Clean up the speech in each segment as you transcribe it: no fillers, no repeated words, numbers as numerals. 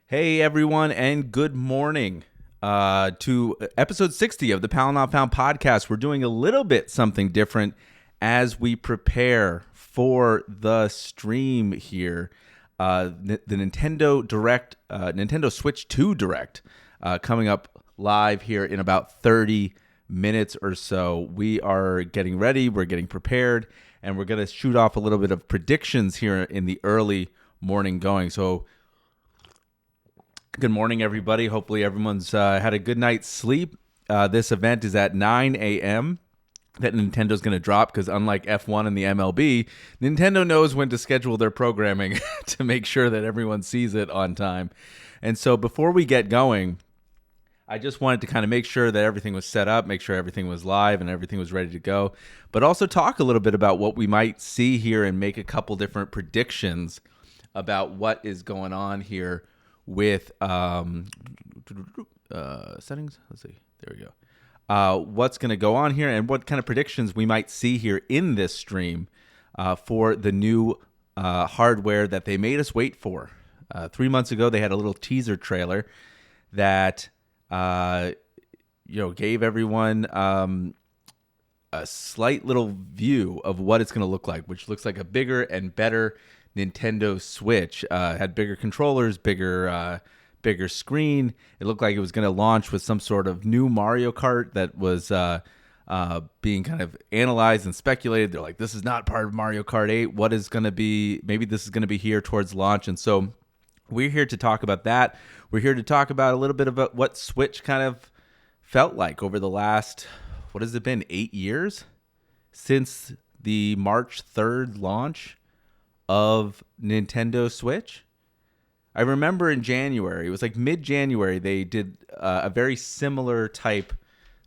Hey everyone, and good morning to episode 60 of the Powell Not Found podcast. We're doing a little bit something different as we prepare for the stream here. The Nintendo Direct, Nintendo Switch 2 Direct, coming up live here in about 30 minutes or so. We are getting ready, we're getting prepared, and we're going to shoot off a little bit of predictions here in the early morning going. So good morning, everybody. Hopefully everyone's had a good night's sleep. This event is at 9 a.m. that Nintendo's going to drop because unlike F1 and the MLB, Nintendo knows when to schedule their programming to make sure that everyone sees it on time. And so before we get going, I just wanted to kind of make sure that everything was set up, make sure everything was live and everything was ready to go, but also talk a little bit about what we might see here and make a couple different predictions about what is going on here with settings. Let's see. There we go. What's going to go on here and what kind of predictions we might see here in this stream for the new hardware that they made us wait for. 3 months ago, they had a little teaser trailer that gave everyone a slight little view of what it's going to look like, which looks like a bigger and better Nintendo Switch. Had bigger controllers, bigger screen. It looked like it was going to launch with some sort of new Mario Kart that was being kind of analyzed and speculated. They're like, this is not part of Mario Kart 8. What is going to be? Maybe this is going to be here towards launch. And so we're here to talk about that. We're here to talk about a little bit about what Switch kind of felt like over the last, what has it been, 8 years since the March 3rd launch of Nintendo Switch. I remember in January, it was like mid-January, they did a very similar type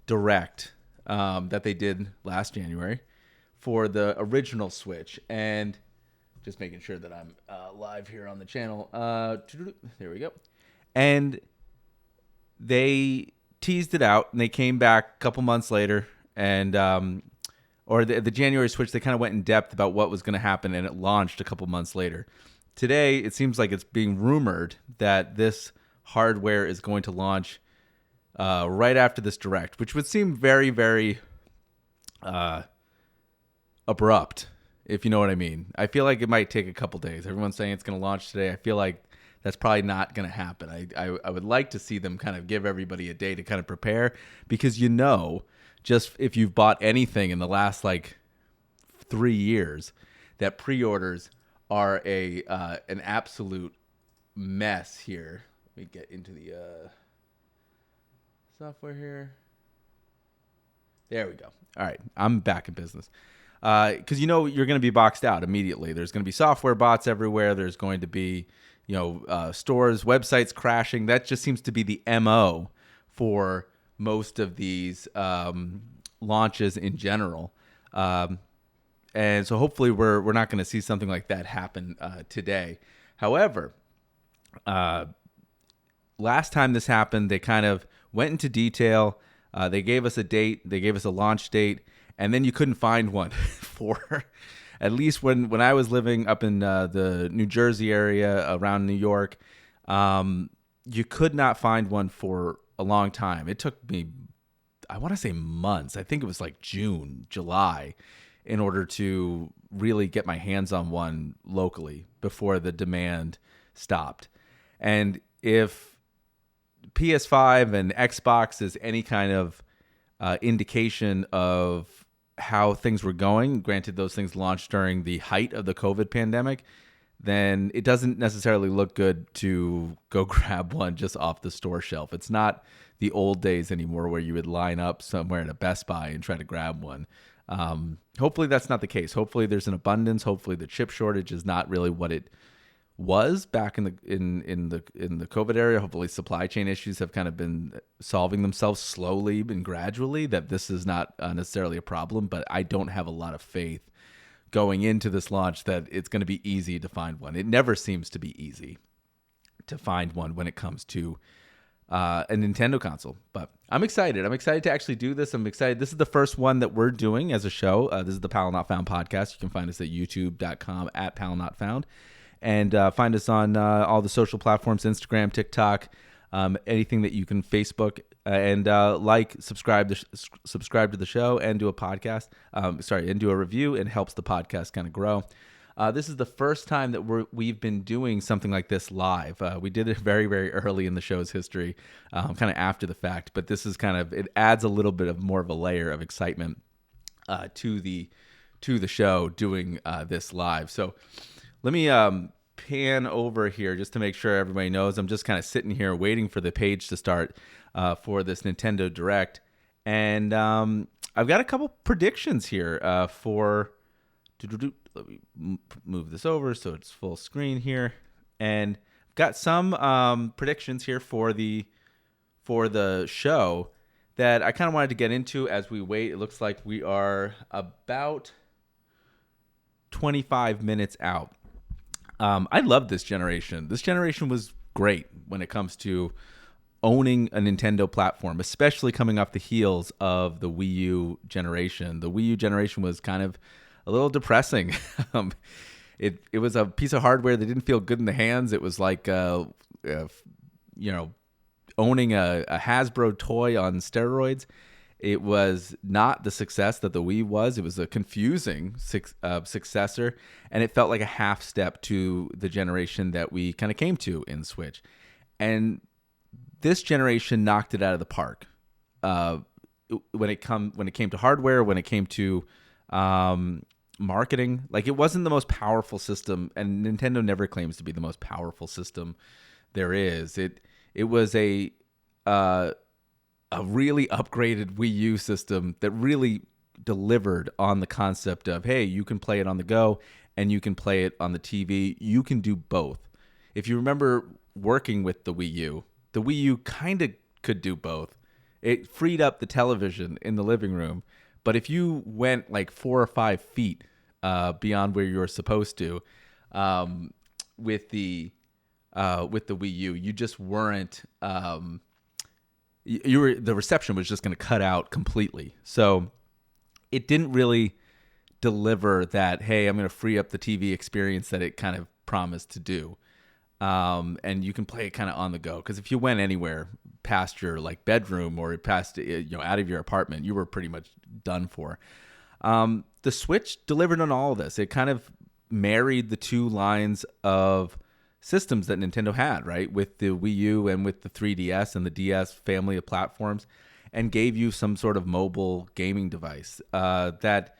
direct that they did last January for the original Switch. And just making sure that I'm live here on the channel. There we go. And they teased it out, and they came back a couple months later, and the January Switch, they kind of went in depth about what was going to happen, and it launched a couple months later. Today, it seems like it's being rumored that this hardware is going to launch right after this direct, which would seem very, very abrupt, if you know what I mean. I feel like it might take a couple days. Everyone's saying it's going to launch today. I feel like that's probably not going to happen. I would like to see them kind of give everybody a day to kind of prepare, because just if you've bought anything in the last 3 years, that pre-orders are an absolute mess here. Let me get into the software here. There we go. All right, I'm back in business. Because you're going to be boxed out immediately. There's going to be software bots everywhere. There's going to be stores, websites crashing. That just seems to be the MO for most of these launches in general. And so hopefully we're not going to see something like that happen today. However, last time this happened, they kind of went into detail. They gave us a date. They gave us a launch date. And then you couldn't find one for, at least when I was living up in the New Jersey area around New York, you could not find one for a long time. It took me, I want to say months. I think it was like June, July, in order to really get my hands on one locally before the demand stopped. And if PS5 and Xbox is any kind of indication of how things were going, granted those things launched during the height of the COVID pandemic, then it doesn't necessarily look good to go grab one just off the store shelf. It's not the old days anymore where you would line up somewhere at a Best Buy and try to grab one. Hopefully that's not the case. Hopefully there's an abundance. Hopefully the chip shortage is not really what it was back in the COVID era. Hopefully supply chain issues have kind of been solving themselves slowly and gradually, that this is not necessarily a problem, but I don't have a lot of faith going into this launch that it's going to be easy to find one. It never seems to be easy to find one when it comes to a Nintendo console, but I'm excited. I'm excited to actually do this. I'm excited. This is the first one that we're doing as a show. This is the Powell Not Found podcast. You can find us at youtube.com @PowellNotFound. And find us on all the social platforms, Instagram, TikTok, anything that you can, Facebook, and subscribe to the show, and do a podcast. And do a review. It helps the podcast kind of grow. This is the first time that we've been doing something like this live. We did it very, very early in the show's history, kind of after the fact. But this is it adds a little bit of more of a layer of excitement to the show doing this live. So let me pan over here just to make sure everybody knows. I'm just kind of sitting here waiting for the page to start for this Nintendo Direct, and I've got a couple predictions here for. Let me move this over so it's full screen here, and I've got some predictions here for the show that I kind of wanted to get into as we wait. It looks like we are about 25 minutes out. I love this generation. This generation was great when it comes to owning a Nintendo platform, especially coming off the heels of the Wii U generation. The Wii U generation was kind of a little depressing. It was a piece of hardware that didn't feel good in the hands. It was like owning a Hasbro toy on steroids. It was not the success that the Wii was. It was a confusing successor, and it felt like a half step to the generation that we kind of came to in Switch. And this generation knocked it out of the park. When it came to hardware, when it came to marketing, like, it wasn't the most powerful system, and Nintendo never claims to be the most powerful system there is. It was a really upgraded Wii U system that really delivered on the concept of, hey, you can play it on the go and you can play it on the TV. You can do both. If you remember working with the Wii U kind of could do both. It freed up the television in the living room, but if you went like 4 or 5 feet beyond where you were supposed to with the Wii U, you just weren't. The reception was just going to cut out completely. So it didn't really deliver that, hey, I'm going to free up the TV experience that it kind of promised to do. And you can play it kind of on the go. Because if you went anywhere past your like bedroom or past out of your apartment, you were pretty much done for. The Switch delivered on all of this. It kind of married the two lines of systems that Nintendo had, right, with the Wii U and with the 3DS and the DS family of platforms, and gave you some sort of mobile gaming device that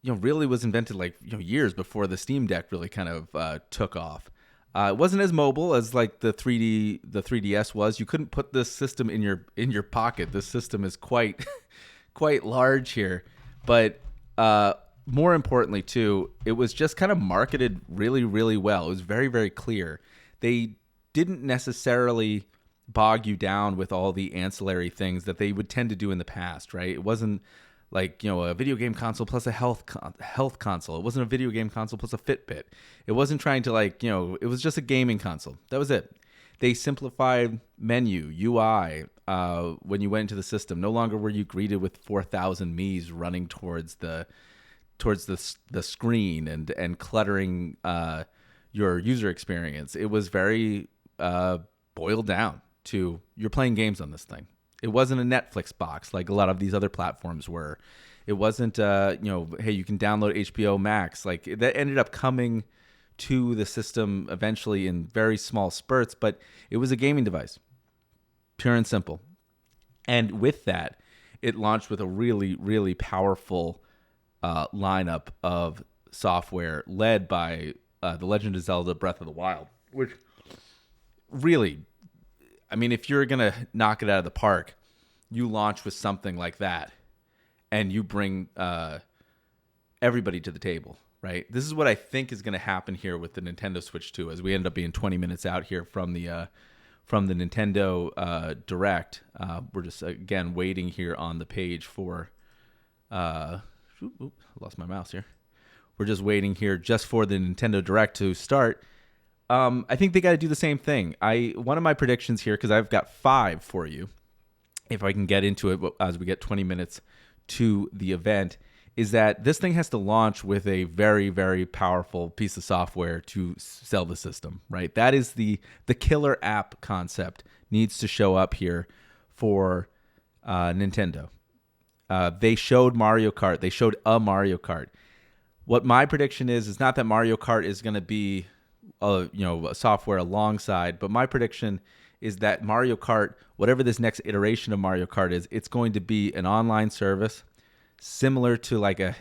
really was invented like years before the Steam Deck really kind of took off. It wasn't as mobile as like the 3DS was. You couldn't put this system in your pocket. This system is quite large here, but more importantly, too, it was just kind of marketed really, really well. It was very, very clear. They didn't necessarily bog you down with all the ancillary things that they would tend to do in the past, right? It wasn't like, a video game console plus a health console. It wasn't a video game console plus a Fitbit. It wasn't trying to it was just a gaming console. That was it. They simplified menu, UI, when you went into the system. No longer were you greeted with 4,000 Mii's running towards the screen and cluttering your user experience. It was very boiled down to, you're playing games on this thing. It wasn't a Netflix box like a lot of these other platforms were. It wasn't hey, you can download HBO Max. Like, that ended up coming to the system eventually in very small spurts, but it was a gaming device, pure and simple. And with that, it launched with a really, really powerful lineup of software led by The Legend of Zelda Breath of the Wild, which really, I mean, if you're going to knock it out of the park, you launch with something like that and you bring everybody to the table, right? This is what I think is going to happen here with the Nintendo Switch 2, as we end up being 20 minutes out here from the Nintendo Direct. We're just, again, waiting here on the page for... lost my mouse here. We're just waiting here just for the Nintendo Direct to start. I think they got to do the same thing. One of my predictions here, because I've got 5 for you, if I can get into it as we get 20 minutes to the event, is that this thing has to launch with a very, very powerful piece of software to sell the system, right? That is the killer app concept needs to show up here for Nintendo. They showed Mario Kart. They showed a Mario Kart. What my prediction is not that Mario Kart is going to be a software alongside, but my prediction is that Mario Kart, whatever this next iteration of Mario Kart is, it's going to be an online service similar to like a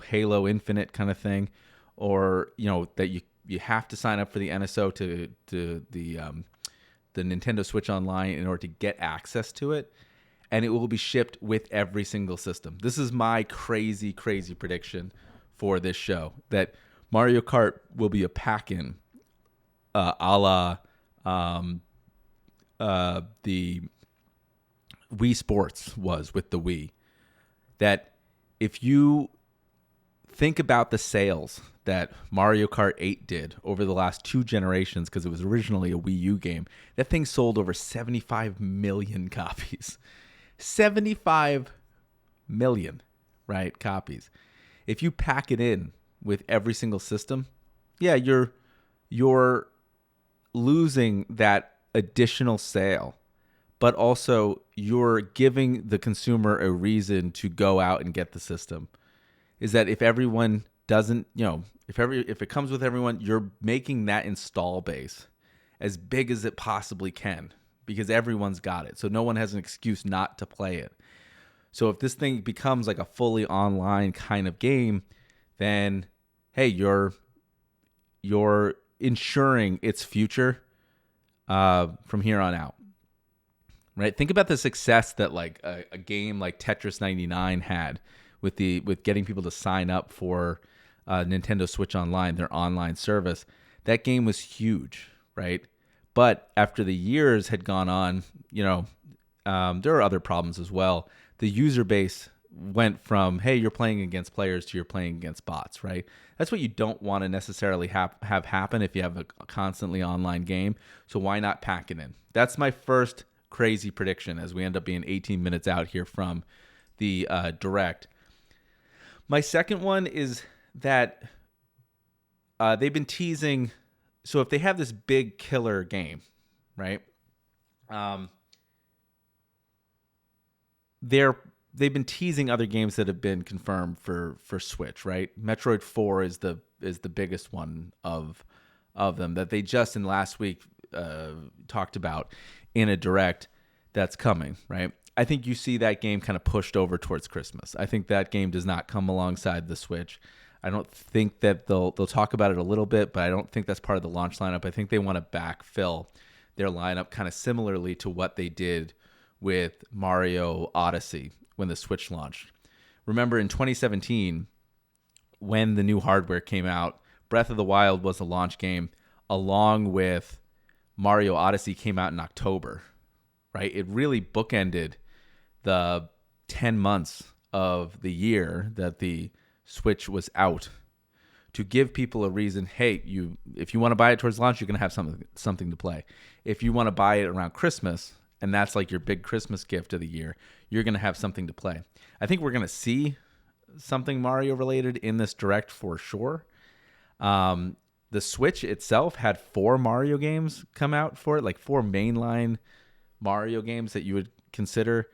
Halo Infinite kind of thing, or that you have to sign up for the NSO to the Nintendo Switch Online in order to get access to it, and it will be shipped with every single system. This is my crazy prediction for this show, that Mario Kart will be a pack-in, a la the Wii Sports was with the Wii. That if you think about the sales that Mario Kart 8 did over the last 2 generations, because it was originally a Wii U game, that thing sold over 75 million copies. 75 million, right, copies. If you pack it in with every single system, yeah, you're losing that additional sale, but also you're giving the consumer a reason to go out and get the system. Is that if everyone doesn't, if it comes with everyone, you're making that install base as big as it possibly can, because everyone's got it. So no one has an excuse not to play it. So if this thing becomes like a fully online kind of game, then hey, you're ensuring its future from here on out. Right? Think about the success that like a game like Tetris 99 had with getting people to sign up for Nintendo Switch Online, their online service. That game was huge, right? But after the years had gone on, there are other problems as well. The user base went from, hey, you're playing against players, to you're playing against bots, right? That's what you don't want to necessarily have happen if you have a constantly online game. So why not pack it in? That's my first crazy prediction as we end up being 18 minutes out here from the Direct. My second one is that they've been teasing. So if they have this big killer game, right? They've been teasing other games that have been confirmed for Switch, right? Metroid 4 is the biggest one of them that they just in last week talked about in a Direct that's coming, right? I think you see that game kind of pushed over towards Christmas. I think that game does not come alongside the Switch. I don't think that they'll talk about it a little bit, but I don't think that's part of the launch lineup. I think they want to backfill their lineup kind of similarly to what they did with Mario Odyssey when the Switch launched. Remember in 2017, when the new hardware came out, Breath of the Wild was a launch game, along with Mario Odyssey came out in October, right? It really bookended the 10 months of the year that the Switch was out, to give people a reason. Hey, if you want to buy it towards launch, you're going to have something to play. If you want to buy it around Christmas, and that's like your big Christmas gift of the year, you're going to have something to play. I think we're going to see something Mario related in this Direct for sure. The Switch itself had 4 Mario games come out for it, like 4 mainline Mario games that you would consider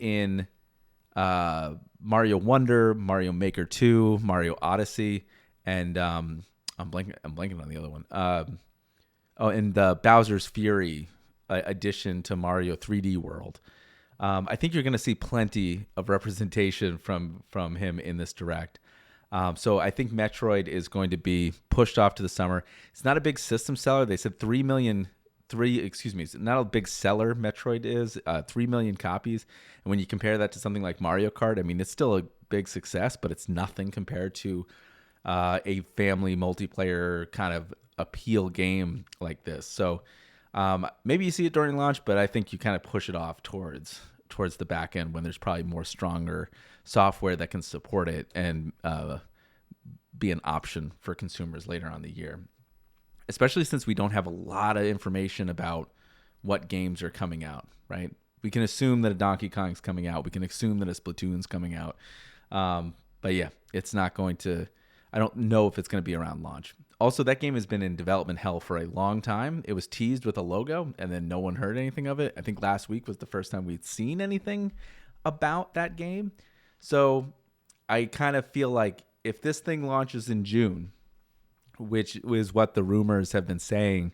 in Mario Wonder, Mario Maker 2, Mario Odyssey, and I'm blanking on the other one. And the Bowser's Fury addition to Mario 3D World. I think you're going to see plenty of representation from him in this Direct. So I think Metroid is going to be pushed off to the summer. It's not a big system seller. They said 3 million. It's not a big seller. Metroid is 3 million copies. And when you compare that to something like Mario Kart, I mean, it's still a big success, but it's nothing compared to a family multiplayer kind of appeal game like this. So maybe you see it during launch, but I think you kind of push it off towards the back end when there's probably more stronger software that can support it and be an option for consumers later on the year. Especially since we don't have a lot of information about what games are coming out, right? We can assume that a Donkey Kong's coming out. We can assume that a Splatoon's coming out. But But yeah, it's not going to. I don't know if it's going to be around launch. Also, that game has been in development hell for a long time. It was teased with a logo, and then no one heard anything of it. I think last week was the first time we'd seen anything about that game. So I kind of feel like if this thing launches in June, which is what the rumors have been saying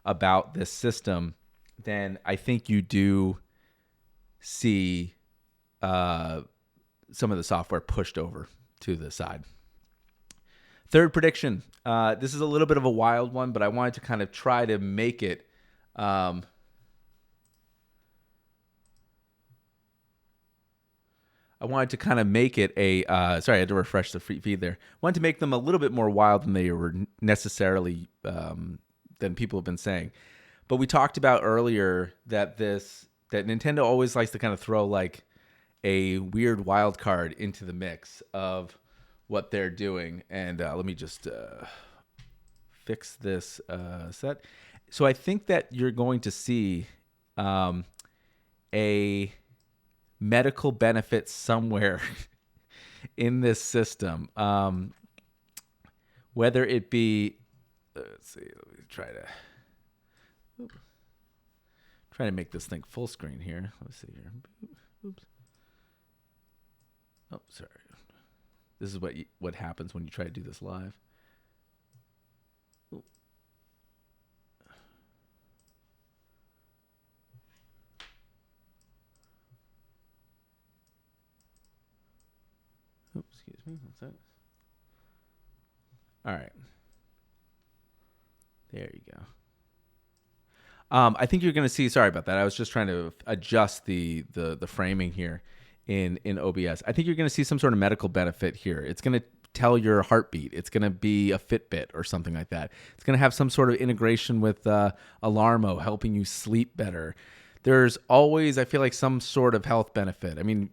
about this system, then I think you do see some of the software pushed over to the side. Third prediction. This is a little bit of a wild one, but I wanted to kind of try to make it. I wanted to kind of make it a. Sorry, I had to refresh the feed there. Wanted to make them a little bit more wild than they were necessarily than people have been saying. But we talked about earlier that Nintendo always likes to kind of throw like a weird wild card into the mix of what they're doing. And let me just fix this set. So I think that you're going to see a medical benefit somewhere in this system. Whether it be, let's see, let me try to make this thing full screen here. Let's see here. Oops. Oh, sorry. This is what happens when you try to do this live. Ooh. Oops, excuse me. What's that? All right. There you go. I think you're going to see. Sorry about that. I was just trying to adjust the framing here in OBS. I think you're going to see some sort of medical benefit here. It's going to tell your heartbeat. It's going to be a Fitbit or something like that. It's going to have some sort of integration with Alarmo, helping you sleep better. There's always, I feel like, some sort of health benefit. I mean,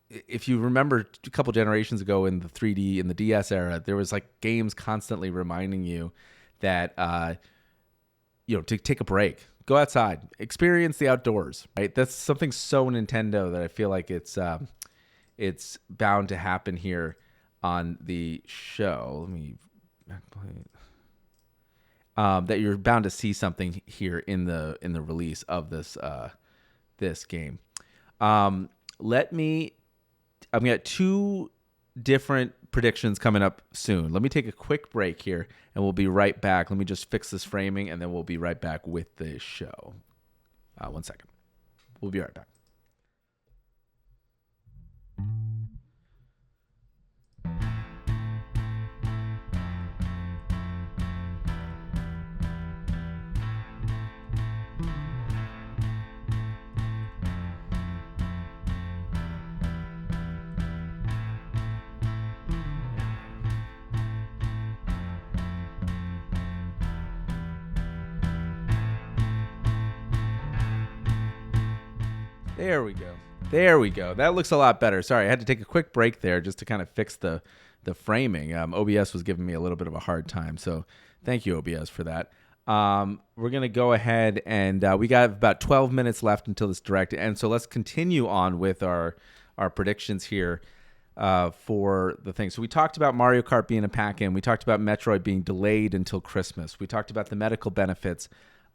if you remember a couple generations ago in the 3D, in the DS era, there was like games constantly reminding you that, to take a break. Go outside, experience the outdoors, right? That's something so Nintendo that I feel like it's bound to happen here on the show. Let me that you're bound to see something here in the release of this game. I've got two different predictions coming up soon. Let me take a quick break here, and we'll be right back. Let me just fix this framing, and then we'll be right back with the show. 1 second. We'll be right back. There we go. That looks a lot better. Sorry, I had to take a quick break there just to kind of fix the framing. OBS was giving me a little bit of a hard time, so thank you, OBS, for that. We're going to go ahead and we got about 12 minutes left until this direct, and so let's continue on with our predictions here for the thing. So we talked about Mario Kart being a pack-in. We talked about Metroid being delayed until Christmas. We talked about the medical benefits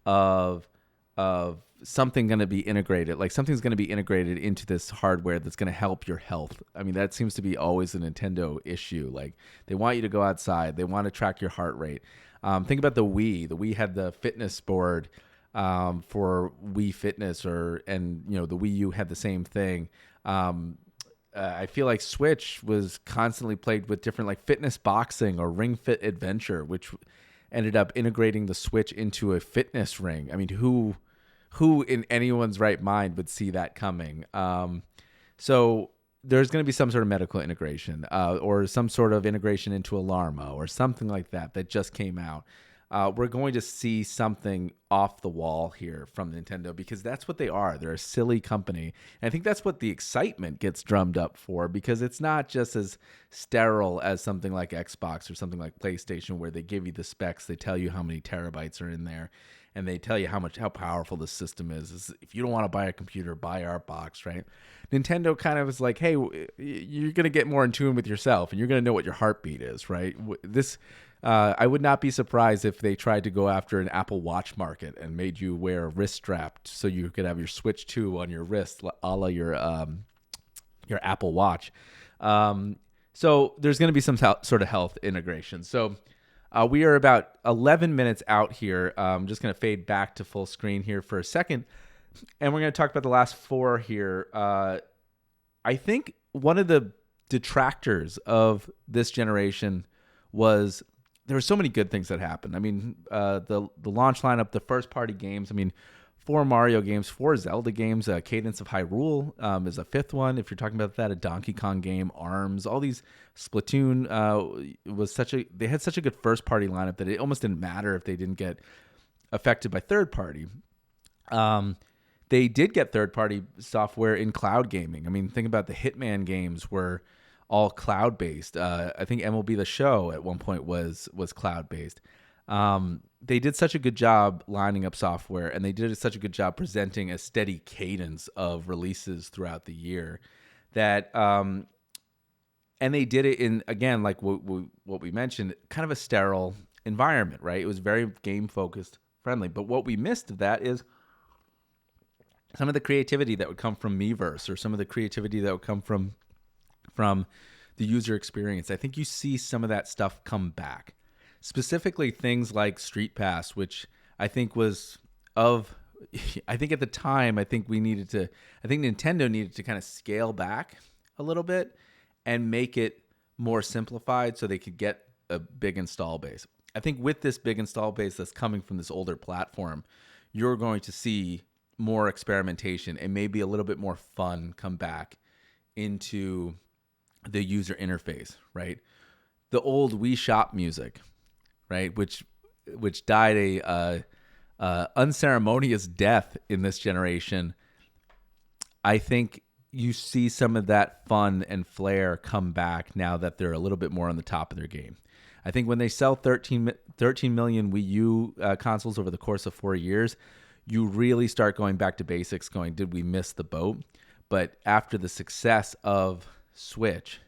of something going to be integrated, like something's going to be integrated into this hardware that's going to help your health. I mean, that seems to be always a Nintendo issue. Like, they want you to go outside. They want to track your heart rate. Think about the Wii. The Wii had the fitness board for Wii Fitness, and the Wii U had the same thing. I feel like Switch was constantly played with different, like, fitness boxing or Ring Fit Adventure, which ended up integrating the Switch into a fitness ring. I mean, who in anyone's right mind would see that coming? So there's going to be some sort of medical integration or some sort of integration into Alarmo or something like that just came out. We're going to see something off the wall here from Nintendo because that's what they are. They're a silly company. And I think that's what the excitement gets drummed up for, because it's not just as sterile as something like Xbox or something like PlayStation, where they give you the specs, they tell you how many terabytes are in there, and they tell you how powerful this system is. If you don't want to buy a computer, buy our box, right? Nintendo kind of is like, hey, you're going to get more in tune with yourself, and you're going to know what your heartbeat is, right? I would not be surprised if they tried to go after an Apple Watch market and made you wear a wrist strap so you could have your Switch 2 on your wrist, a la your Apple Watch. So there's going to be some sort of health integration. So we are about 11 minutes out here. I'm just going to fade back to full screen here for a second. And we're going to talk about the last 4 here. I think one of the detractors of this generation was there were so many good things that happened. I mean, the launch lineup, the first party games. I mean, 4 Mario games, 4 Zelda games. Cadence of Hyrule is a 5th one. If you're talking about that, a Donkey Kong game, ARMS, all these. Splatoon they had such a good first party lineup that it almost didn't matter if they didn't get affected by third party. They did get third party software in cloud gaming. I mean, think about the Hitman games were all cloud-based. I think MLB The Show at one point was cloud-based. They did such a good job lining up software, and they did such a good job presenting a steady cadence of releases throughout the year that, and they did it in, again, like what we mentioned, kind of a sterile environment, right? It was very game-focused, friendly. But what we missed of that is some of the creativity that would come from Miiverse, or some of the creativity that would come from the user experience. I think you see some of that stuff come back. Specifically things like Street Pass, which I think I think at the time, I think Nintendo needed to kind of scale back a little bit and make it more simplified so they could get a big install base. I think with this big install base that's coming from this older platform, you're going to see more experimentation and maybe a little bit more fun come back into the user interface, right? The old Wii Shop music, right, which died a unceremonious death in this generation. I think you see some of that fun and flair come back now that they're a little bit more on the top of their game. I think when they sell 13 million Wii U consoles over the course of 4 years, you really start going back to basics, going, did we miss the boat? But after the success of Switch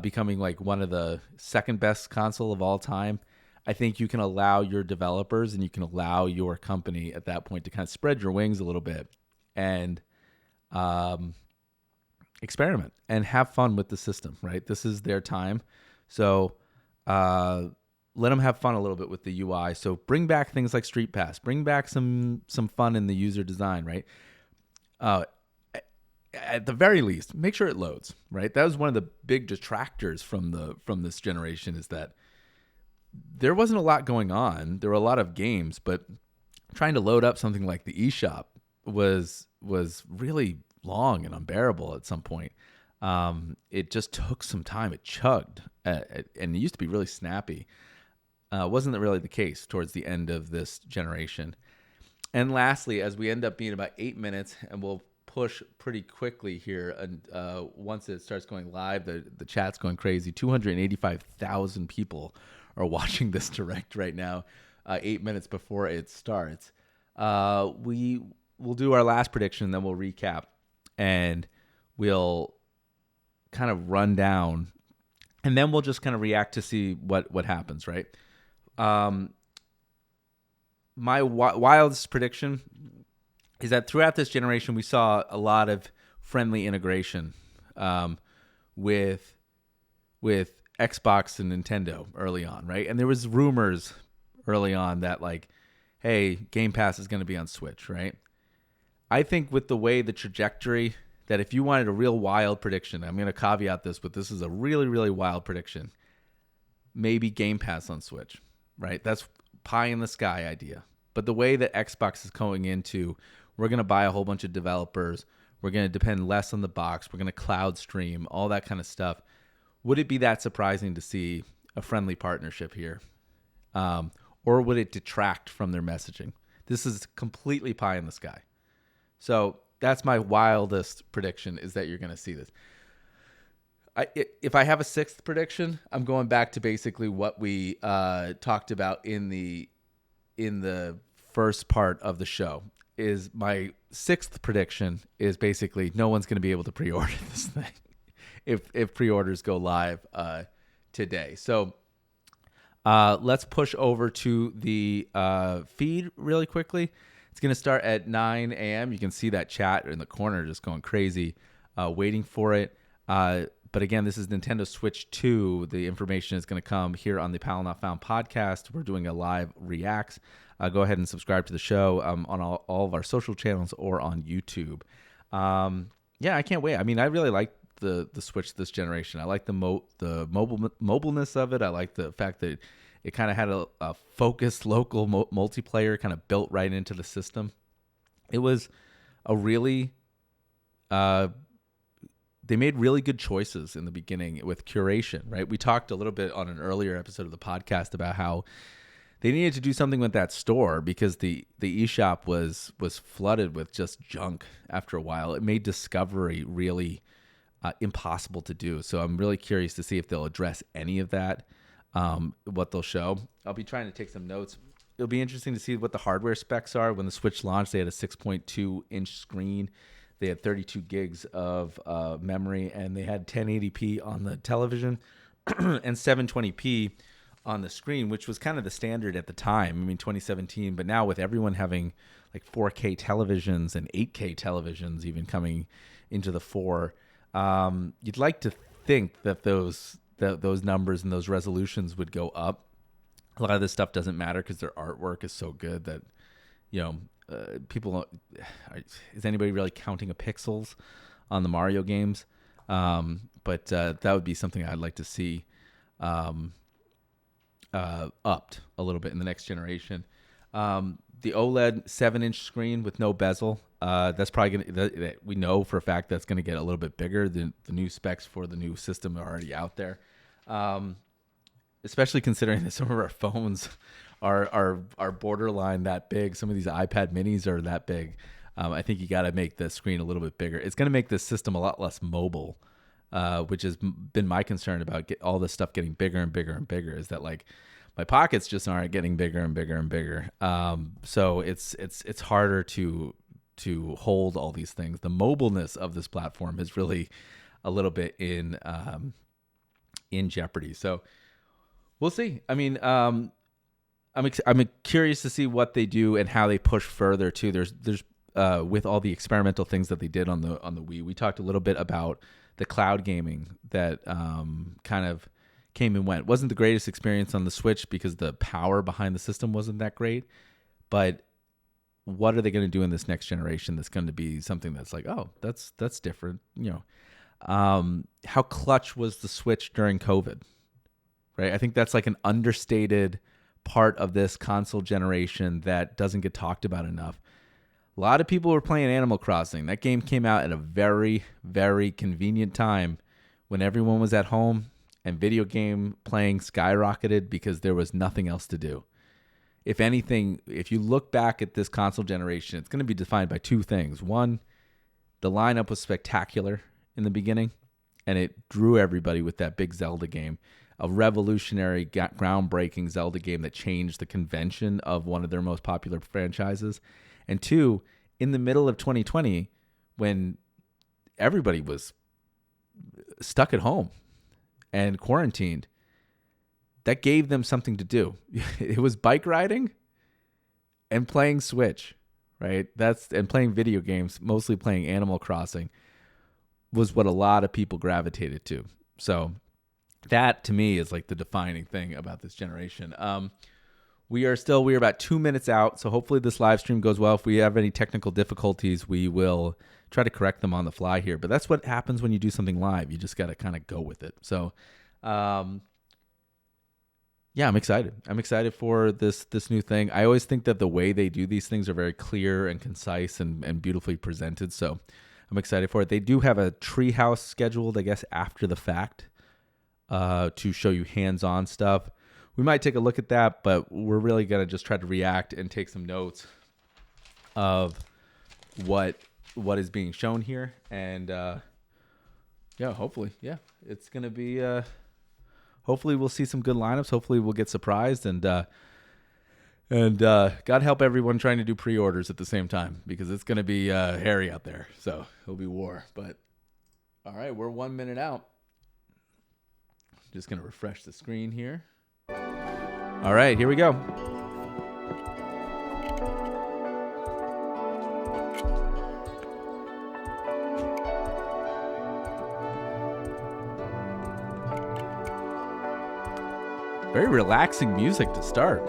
becoming like one of the second best console of all time, I think you can allow your developers and you can allow your company at that point to kind of spread your wings a little bit and experiment and have fun with the system, right? This is their time. So let them have fun a little bit with the UI. So bring back things like Street Pass, bring back some fun in the user design, right? At the very least, make sure it loads, right? That was one of the big detractors from this generation, is that there wasn't a lot going on. There were a lot of games, but trying to load up something like the eShop was really long and unbearable at some point. It just took some time. It chugged, and it used to be really snappy. Wasn't really the case towards the end of this generation. And lastly, as we end up being about 8 minutes, and we'll push pretty quickly here, and once it starts going live, the chat's going crazy. 285,000 people are watching this direct right now, 8 minutes before it starts. We will do our last prediction, then we'll recap, and we'll kind of run down, and then we'll just kind of react to see what happens, right? My wildest prediction is that throughout this generation, we saw a lot of friendly integration with Xbox and Nintendo early on, right? And there was rumors early on that, like, hey, Game Pass is going to be on Switch, right? I think with the way the trajectory, that if you wanted a real wild prediction, I'm going to caveat this, but this is a really, really wild prediction. Maybe Game Pass on Switch, right? That's pie in the sky idea. But the way that Xbox is going into, we're going to buy a whole bunch of developers, we're going to depend less on the box, we're going to cloud stream, all that kind of stuff. Would it be that surprising to see a friendly partnership here? Or would it detract from their messaging? This is completely pie in the sky. So that's my wildest prediction, is that you're going to see this. If I have a sixth prediction, I'm going back to basically what we talked about in the first part of the show. Is my sixth prediction is basically no one's going to be able to pre-order this thing if pre-orders go live today. So let's push over to the feed really quickly. It's going to start at 9 a.m. You can see that chat in the corner just going crazy, waiting for it. But again, this is Nintendo Switch 2. The information is going to come here on the Powell Not Found podcast. We're doing a live reacts. Go ahead and subscribe to the show on all of our social channels or on YouTube. I can't wait. I mean, I really like the Switch this generation. I like the mobileness of it. I like the fact that it kind of had a focused local multiplayer kind of built right into the system. It was a really... they made really good choices in the beginning with curation, right? We talked a little bit on an earlier episode of the podcast about how they needed to do something with that store because the eShop was flooded with just junk after a while. It made discovery really impossible to do. So I'm really curious to see if they'll address any of that, what they'll show. I'll be trying to take some notes. It'll be interesting to see what the hardware specs are. When the Switch launched, they had a 6.2-inch screen. They had 32 gigs of memory, and they had 1080p on the television and 720p on the screen, which was kind of the standard at the time. I mean, 2017, but now with everyone having like 4K televisions and 8K televisions even coming into the fore, you'd like to think that those numbers and those resolutions would go up. A lot of this stuff doesn't matter because their artwork is so good that, people is anybody really counting a pixels on the Mario games? But that would be something I'd like to see upped a little bit in the next generation. The OLED 7-inch screen with no bezel, that's probably going to, we know for a fact that's going to get a little bit bigger. The new specs for the new system are already out there. Especially considering that some of our phones are borderline that big. Some of these iPad minis are that big. I think you got to make the screen a little bit bigger. It's going to make this system a lot less mobile, which has been my concern about all this stuff getting bigger and bigger and bigger, is that like my pockets just aren't getting bigger and bigger and bigger. So it's harder to hold all these things. The mobileness of this platform is really a little bit in jeopardy. So we'll see. I mean, I'm curious to see what they do and how they push further too. There's with all the experimental things that they did on the Wii. We talked a little bit about the cloud gaming that kind of came and went. It wasn't the greatest experience on the Switch because the power behind the system wasn't that great. But what are they going to do in this next generation that's going to be something that's like, oh, that's different, how clutch was the Switch during COVID, right? I think that's like an understated part of this console generation that doesn't get talked about enough. A lot of people were playing Animal Crossing. That game came out at a very, very convenient time when everyone was at home and video game playing skyrocketed because there was nothing else to do. If anything, if you look back at this console generation, it's going to be defined by two things. One, the lineup was spectacular in the beginning, and it drew everybody with that big Zelda game, a revolutionary, groundbreaking Zelda game that changed the convention of one of their most popular franchises. And two, in the middle of 2020, when everybody was stuck at home and quarantined, that gave them something to do. It was bike riding and playing Switch, right? And playing video games, mostly playing Animal Crossing, was what a lot of people gravitated to. So that to me is like the defining thing about this generation. We are about 2 minutes out, so hopefully this live stream goes well. If we have any technical difficulties, we will try to correct them on the fly here. But that's what happens when you do something live. You just got to kind of go with it. So, yeah, I'm excited. I'm excited for this new thing. I always think that the way they do these things are very clear and concise and beautifully presented. So I'm excited for it. They do have a treehouse scheduled, I guess, after the fact to show you hands-on stuff. We might take a look at that, but we're really going to just try to react and take some notes of what is being shown here. And yeah, hopefully, it's going to be... hopefully we'll see some good lineups. Hopefully we'll get surprised. And And God help everyone trying to do pre-orders at the same time, because it's going to be hairy out there. So it'll be war. But all right, we're 1 minute out. Just going to refresh the screen here. All right, here we go. Very relaxing music to start.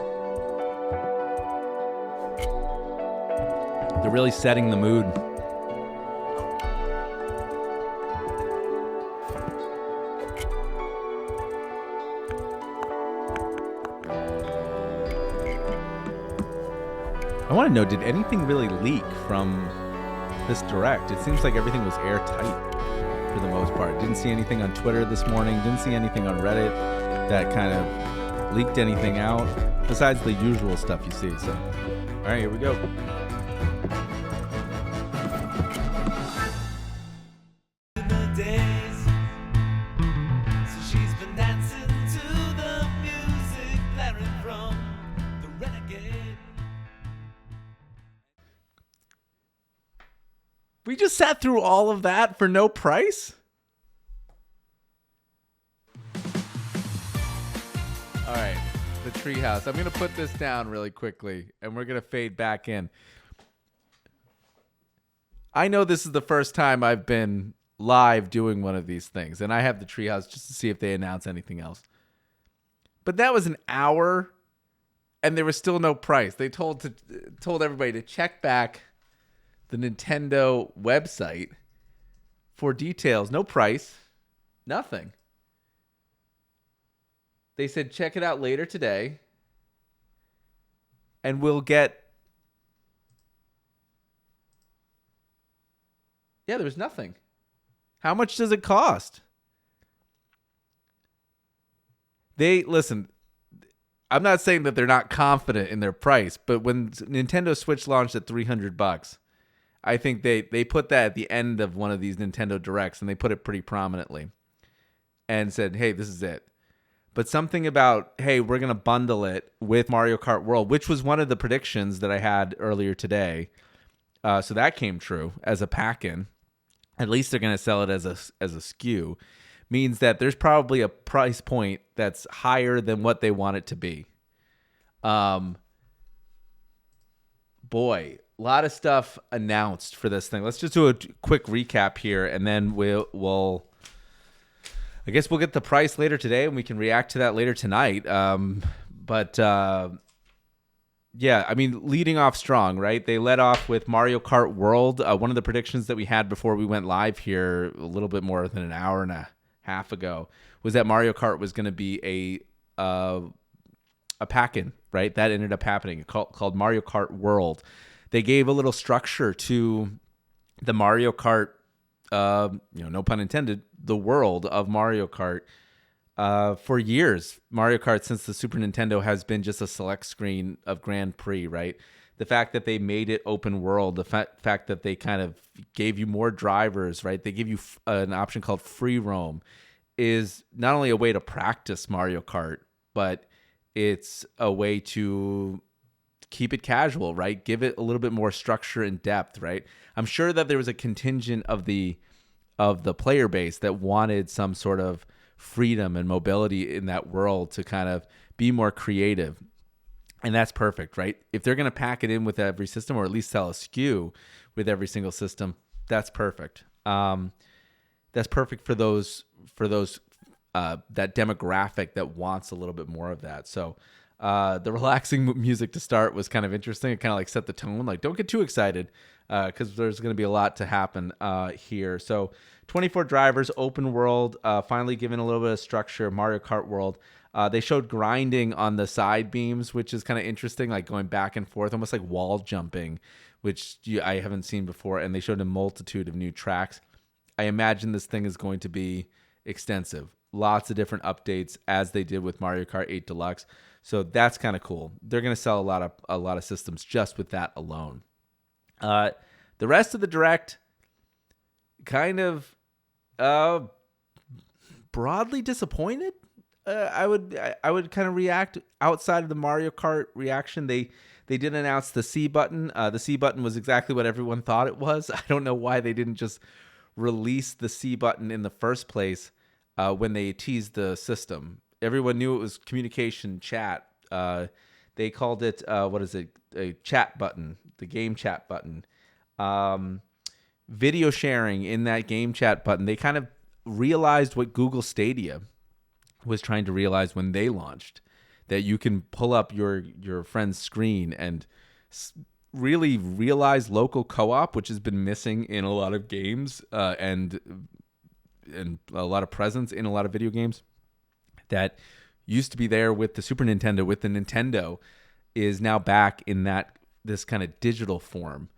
They're really setting the mood. I want to know, did anything really leak from this direct? It seems like everything was airtight for the most part. Didn't see anything on Twitter this morning. Didn't see anything on Reddit that kind of leaked anything out, besides the usual stuff you see. So, all right, here we go. We just sat through all of that for no price? All right, the treehouse. I'm going to put this down really quickly, and we're going to fade back in. I know this is the first time I've been live doing one of these things, and I have the treehouse just to see if they announce anything else. But that was an hour, and there was still no price. They told everybody to check back the Nintendo website for details. No price, nothing. They said check it out later today, and we'll get. Yeah, there was nothing. How much does it cost? Listen, I'm not saying that they're not confident in their price, but when Nintendo Switch launched at $300, I think they put that at the end of one of these Nintendo Directs, and they put it pretty prominently and said, hey, this is it. But something about, hey, we're going to bundle it with Mario Kart World, which was one of the predictions that I had earlier today. So that came true as a pack-in. At least they're going to sell it as a SKU. Means that there's probably a price point that's higher than what they want it to be. Boy, a lot of stuff announced for this thing. Let's just do a quick recap here, and then we'll I guess we'll get the price later today, and we can react to that later tonight. Yeah, I mean, leading off strong, right? They led off with Mario Kart World. One of the predictions that we had before we went live here a little bit more than an hour and a half ago was that Mario Kart was going to be a pack-in, right? That ended up happening, called Mario Kart World. They gave a little structure to the Mario Kart, no pun intended, the world of Mario Kart. For years, Mario Kart, since the Super Nintendo, has been just a select screen of Grand Prix, right? The fact that they made it open world, the fact that they kind of gave you more drivers, right? They give you an option called free roam, is not only a way to practice Mario Kart, but it's a way to keep it casual, right? Give it a little bit more structure and depth, right? I'm sure that there was a contingent of the player base that wanted some sort of freedom and mobility in that world to kind of be more creative. And that's perfect, right? If they're going to pack it in with every system, or at least sell a SKU with every single system, that's perfect. That's perfect for those that demographic that wants a little bit more of that. So the relaxing music to start was kind of interesting. It kind of like set the tone. Like, don't get too excited because there's going to be a lot to happen here. So 24 drivers, open world, finally given a little bit of structure, Mario Kart World. They showed grinding on the side beams, which is kind of interesting, like going back and forth, almost like wall jumping, which I haven't seen before. And they showed a multitude of new tracks. I imagine this thing is going to be extensive. Lots of different updates, as they did with Mario Kart 8 Deluxe. So that's kind of cool. They're going to sell a lot of systems just with that alone. The rest of the Direct, kind of broadly disappointed. I would kind of react outside of the Mario Kart reaction. They did announce the C button. The C button was exactly what everyone thought it was. I don't know why they didn't just release the C button in the first place when they teased the system. Everyone knew it was communication chat. They called it what is it? A chat button, the game chat button. Um, Video sharing in that game chat button. They kind of realized what Google Stadia was trying to realize when they launched, that you can pull up your friend's screen and really realize local co-op, which has been missing in a lot of games and a lot of presence in a lot of video games that used to be there with the Super Nintendo, with the Nintendo, is now back in this kind of digital form.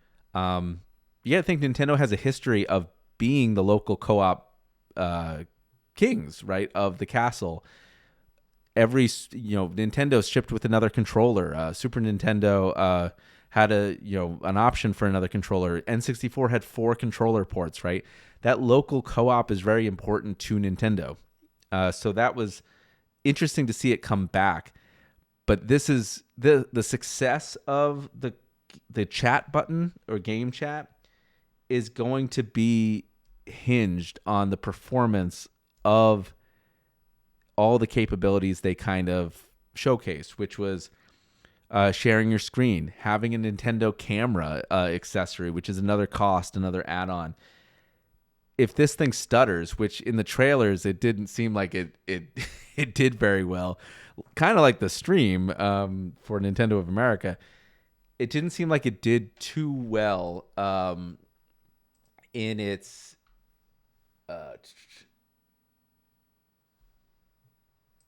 You got to think Nintendo has a history of being the local co-op kings, right, of the castle. Nintendo's shipped with another controller. Super Nintendo had an option for another controller. N64 had 4 controller ports, right? That local co-op is very important to Nintendo. So that was interesting to see it come back. But this is the success of the chat button or game chat is going to be hinged on the performance of all the capabilities they kind of showcased, which was sharing your screen, having a Nintendo camera accessory, which is another cost, another add-on. If this thing stutters, which in the trailers it didn't seem like it it did very well, kind of like the stream for Nintendo of America, it didn't seem like it did too well in its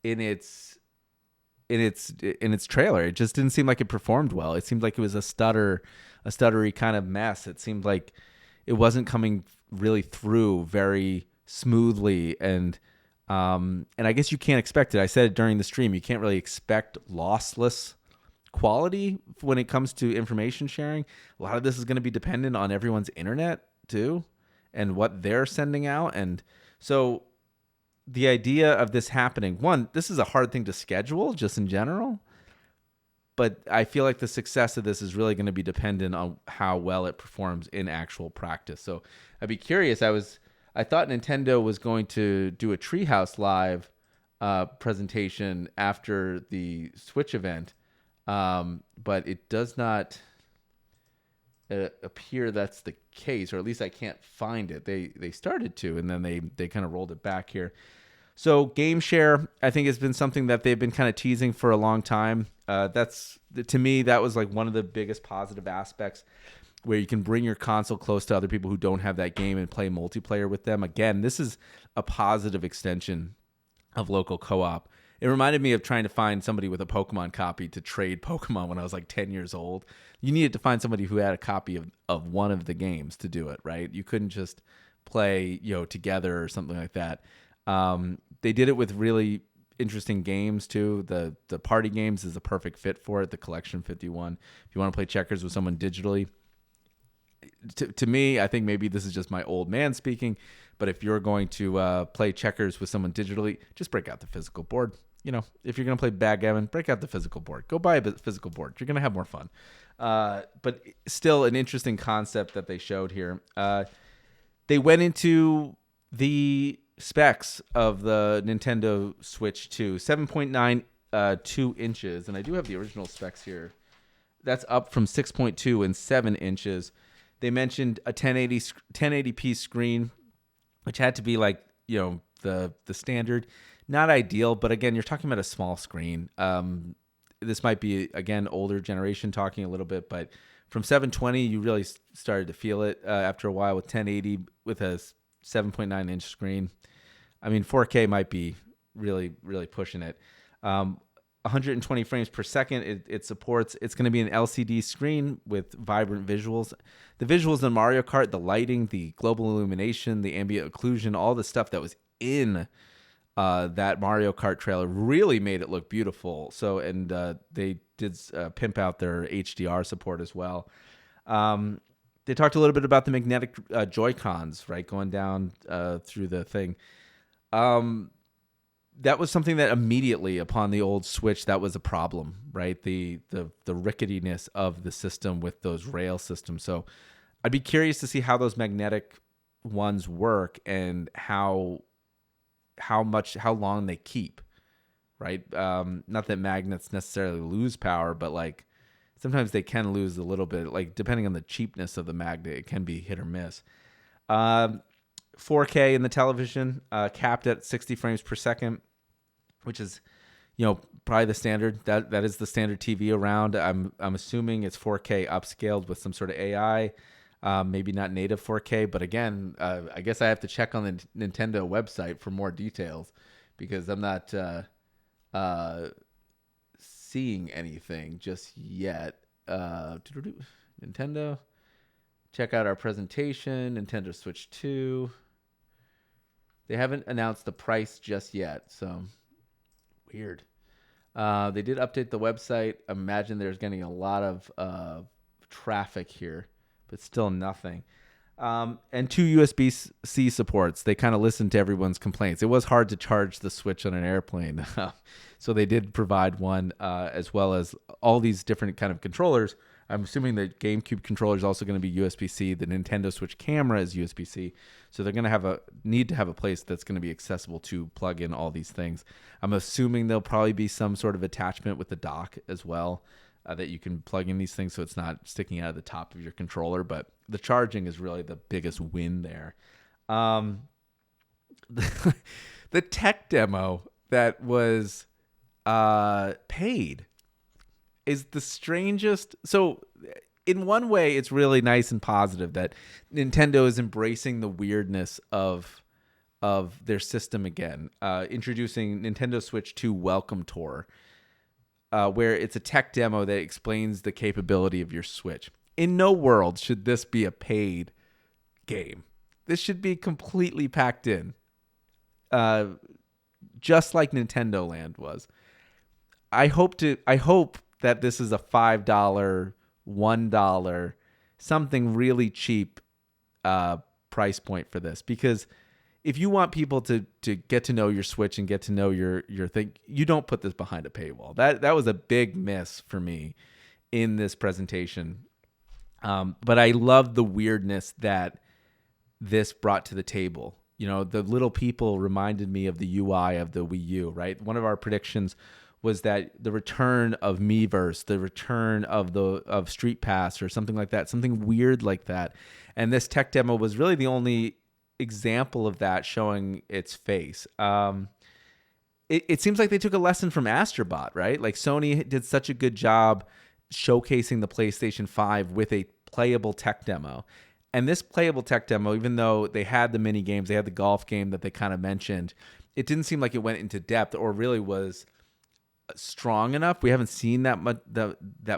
in its trailer. It just didn't seem like it performed well. It seemed like it was a stuttery kind of mess. It seemed like it wasn't coming really through very smoothly, and I guess you can't expect it. I said it during the stream. You can't really expect lossless quality when it comes to information sharing. A lot of this is going to be dependent on everyone's internet too, and what they're sending out. And so the idea of this happening, one, this is a hard thing to schedule just in general, but I feel like the success of this is really going to be dependent on how well it performs in actual practice. So I'd be curious. I thought Nintendo was going to do a Treehouse Live presentation after the Switch event, but it does not appear that's the case, or at least I can't find it. They started to, and then they kind of rolled it back here. So game share, I think, has been something that they've been kind of teasing for a long time. To me, that was like one of the biggest positive aspects, where you can bring your console close to other people who don't have that game and play multiplayer with them. Again, this is a positive extension of local co-op. It reminded me of trying to find somebody with a Pokemon copy to trade Pokemon when I was like 10 years old. You needed to find somebody who had a copy of one of the games to do it, right? You couldn't just play, together or something like that. They did it with really interesting games too. The party games is a perfect fit for it. The Collection 51. If you want to play checkers with someone digitally, to me, I think maybe this is just my old man speaking, but if you're going to play checkers with someone digitally, just break out the physical board. If you're going to play backgammon, break out the physical board. Go buy a physical board. You're going to have more fun. But still an interesting concept that they showed here. They went into the specs of the Nintendo Switch 2, 7.92 inches, and I do have the original specs here. That's up from 6.2 and 7 inches. They mentioned a 1080p screen, which had to be like, the standard. Not ideal, but again, you're talking about a small screen. This might be, again, older generation talking a little bit, but from 720, you really started to feel it after a while with 1080 with a 7.9 inch screen. I mean, 4K might be really, really pushing it. 120 frames per second it supports. It's going to be an LCD screen with vibrant visuals. The visuals in Mario Kart, the lighting, the global illumination, the ambient occlusion, all the stuff that was in that Mario Kart trailer really made it look beautiful. So, and they did pimp out their HDR support as well. They talked a little bit about the magnetic Joy-Cons, right, going down through the thing. that was something that immediately upon the old Switch, that was a problem, right? The ricketiness of the system with those rail systems. So I'd be curious to see how those magnetic ones work and how long they keep, right? Not that magnets necessarily lose power, but like sometimes they can lose a little bit, like depending on the cheapness of the magnet, it can be hit or miss. 4K in the television, capped at 60 frames per second, which is, probably the standard. That is the standard TV around. I'm assuming it's 4K upscaled with some sort of AI. Maybe not native 4K, but again, I guess I have to check on the Nintendo website for more details because I'm not seeing anything just yet. Nintendo, check out our presentation, Nintendo Switch 2. They haven't announced the price just yet, so weird. They did update the website. I imagine there's getting a lot of traffic here, but still nothing. And 2 USB-C supports. They kind of listened to everyone's complaints. It was hard to charge the Switch on an airplane, so they did provide one, as well as all these different kind of controllers. I'm assuming the GameCube controller is also going to be USB-C. The Nintendo Switch camera is USB-C. So they're going to need to have a place that's going to be accessible to plug in all these things. I'm assuming there'll probably be some sort of attachment with the dock as well, that you can plug in these things so it's not sticking out of the top of your controller. But the charging is really the biggest win there. The tech demo that was paid is the strangest. So in one way, it's really nice and positive that Nintendo is embracing the weirdness of their system again, introducing Nintendo Switch 2 Welcome Tour, where it's a tech demo that explains the capability of your Switch. In no world should this be a paid game. This should be completely packed in, just like Nintendo Land was. I hope that this is a $5, $1, something really cheap price point for this. Because if you want people to get to know your Switch and get to know your thing, you don't put this behind a paywall. That was a big miss for me in this presentation. But I love the weirdness that this brought to the table. The little people reminded me of the UI of the Wii U, right? One of our predictions was that the return of Miiverse, the return of Street Pass or something like that, something weird like that. And this tech demo was really the only example of that showing its face. It seems like they took a lesson from Astrobot, right? Like Sony did such a good job showcasing the PlayStation 5 with a playable tech demo. And this playable tech demo, even though they had the mini games, they had the golf game that they kind of mentioned, it didn't seem like it went into depth or really was strong enough. We haven't seen that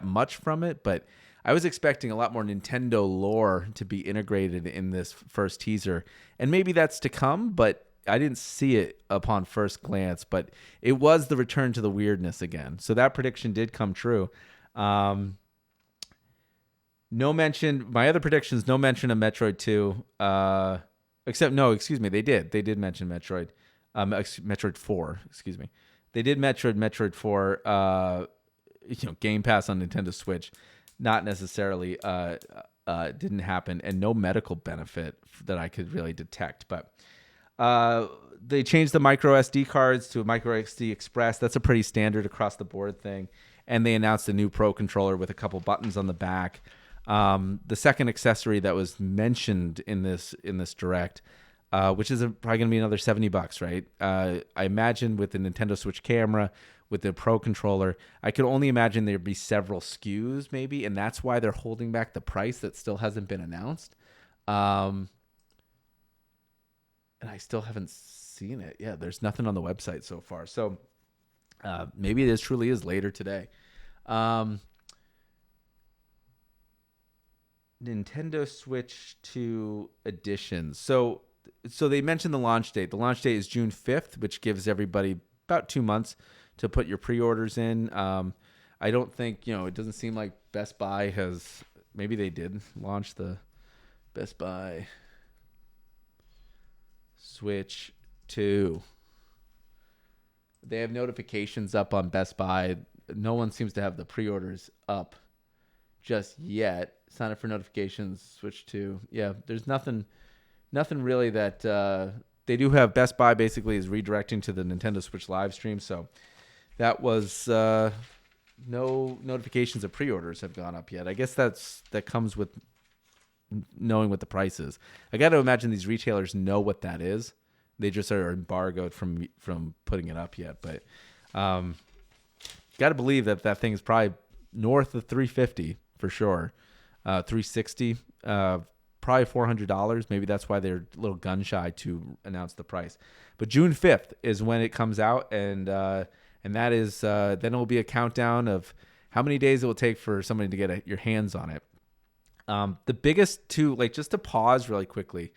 much from it, but I was expecting a lot more Nintendo lore to be integrated in this first teaser, and maybe that's to come, but I didn't see it upon first glance. But it was the return to the weirdness again, so that prediction did come true. No mention. My other predictions, no mention of Metroid 2. They did mention Metroid. Metroid 4. Excuse me. They did Metroid 4. Game Pass on Nintendo Switch. Not necessarily didn't happen, and no medical benefit that I could really detect. But they changed the micro SD cards to a micro SD Express. That's a pretty standard across the board thing. And they announced a new Pro controller with a couple buttons on the back. The second accessory that was mentioned in this direct, which is probably going to be another $70, right? I imagine with the Nintendo Switch camera, with the Pro controller, I could only imagine there'd be several SKUs maybe, and that's why they're holding back the price that still hasn't been announced. And I still haven't seen it. Yeah, there's nothing on the website so far. So maybe this truly is later today. Nintendo Switch 2 editions. So they mentioned the launch date. The launch date is June 5th, which gives everybody about 2 months to put your pre-orders in. I don't think, it doesn't seem like Best Buy has, maybe they did launch the Best Buy Switch 2. They have notifications up on Best Buy. No one seems to have the pre-orders up just yet. Sign up for notifications. Switch to There's nothing really that they do have. Best Buy basically is redirecting to the Nintendo Switch live stream. So that was no notifications of pre-orders have gone up yet. I guess that comes with knowing what the price is. I got to imagine these retailers know what that is. They just are embargoed from putting it up yet. But got to believe that thing is probably north of $350 for sure. $360, probably $400. Maybe that's why they're a little gun shy to announce the price. But June 5th is when it comes out, and that is then it will be a countdown of how many days it will take for somebody to get your hands on it. The biggest two, like, just to pause really quickly,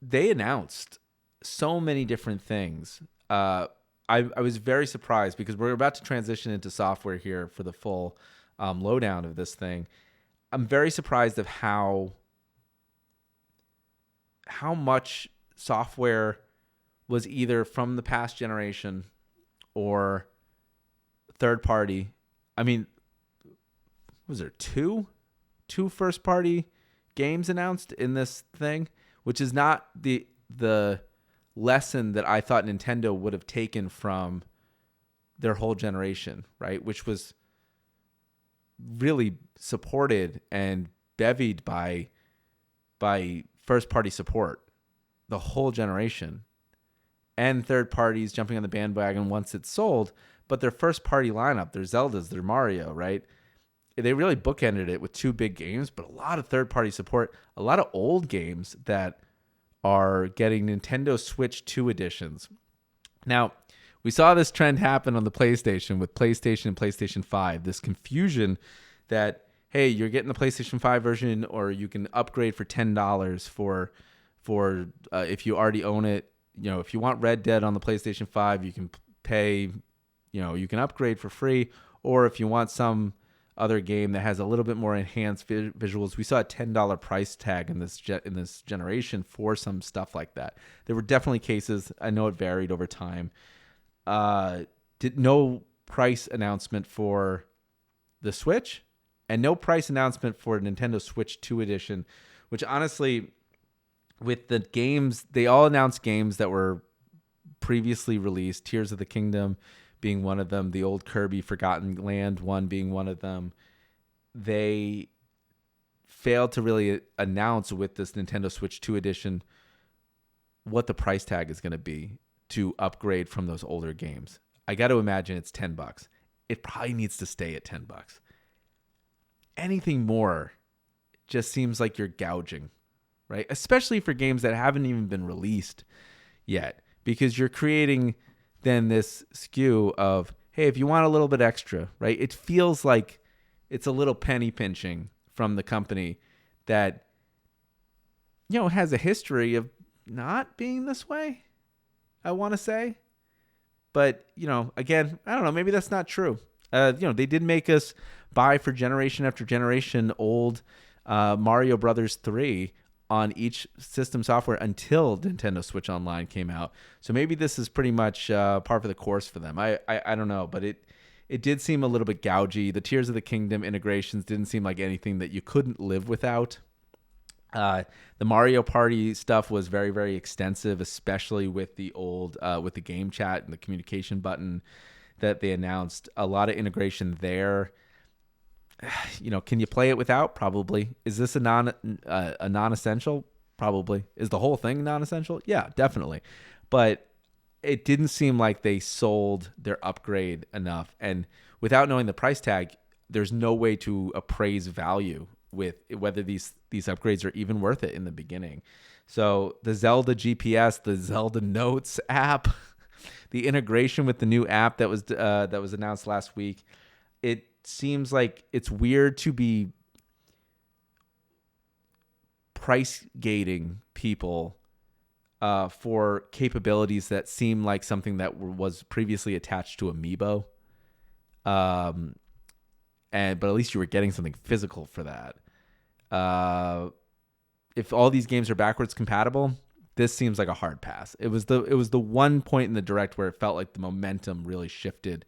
they announced so many different things. I was very surprised because we're about to transition into software here for the full lowdown of this thing. I'm very surprised of how much software was either from the past generation or third party. I mean, was there two first party games announced in this thing, which is not the lesson that I thought Nintendo would have taken from their whole generation, right? Which was really supported and bevied by first party support the whole generation, and third parties jumping on the bandwagon once it's sold. But their first party lineup, their Zeldas, their Mario, right? They really bookended it with two big games, but a lot of third party support, a lot of old games that are getting Nintendo Switch 2 editions. Now, we saw this trend happen on the PlayStation with PlayStation and PlayStation 5. This confusion that, hey, you're getting the PlayStation 5 version, or you can upgrade for $10 for if you already own it. You know, if you want Red Dead on the PlayStation 5, you can pay, you can upgrade for free. Or if you want some other game that has a little bit more enhanced visuals, we saw a $10 price tag in this generation for some stuff like that. There were definitely cases. I know it varied over time. No price announcement for the Switch, and no price announcement for Nintendo Switch 2 edition, which honestly, with the games, they all announced games that were previously released. Tears of the Kingdom being one of them, the old Kirby Forgotten Land one being one of them. They failed to really announce with this Nintendo Switch 2 edition what the price tag is going to be to upgrade from those older games. I got to imagine it's $10. It probably needs to stay at $10. Anything more just seems like you're gouging, right? Especially for games that haven't even been released yet, because you're creating then this skew of, hey, if you want a little bit extra, right? It feels like it's a little penny pinching from the company that, has a history of not being this way, I want to say. But, again, I don't know, maybe that's not true. They did make us buy for generation after generation old Mario Brothers 3 on each system software until Nintendo Switch Online came out. So maybe this is pretty much par for the course for them. I don't know, but it did seem a little bit gougy. The Tears of the Kingdom integrations didn't seem like anything that you couldn't live without. The Mario Party stuff was very, very extensive, especially with the old with the game chat and the communication button that they announced. A lot of integration there. Can you play it without? Probably. Is this a non-essential? Probably. Is the whole thing non-essential? Yeah, definitely. But it didn't seem like they sold their upgrade enough. And without knowing the price tag, there's no way to appraise value with whether these upgrades are even worth it in the beginning. So the Zelda GPS, the Zelda Notes app, the integration with the new app that was announced last week, it seems like it's weird to be price gating people for capabilities that seem like something that was previously attached to Amiibo. But at least you were getting something physical for that. If all these games are backwards compatible, this seems like a hard pass. It was the one point in the direct where it felt like the momentum really shifted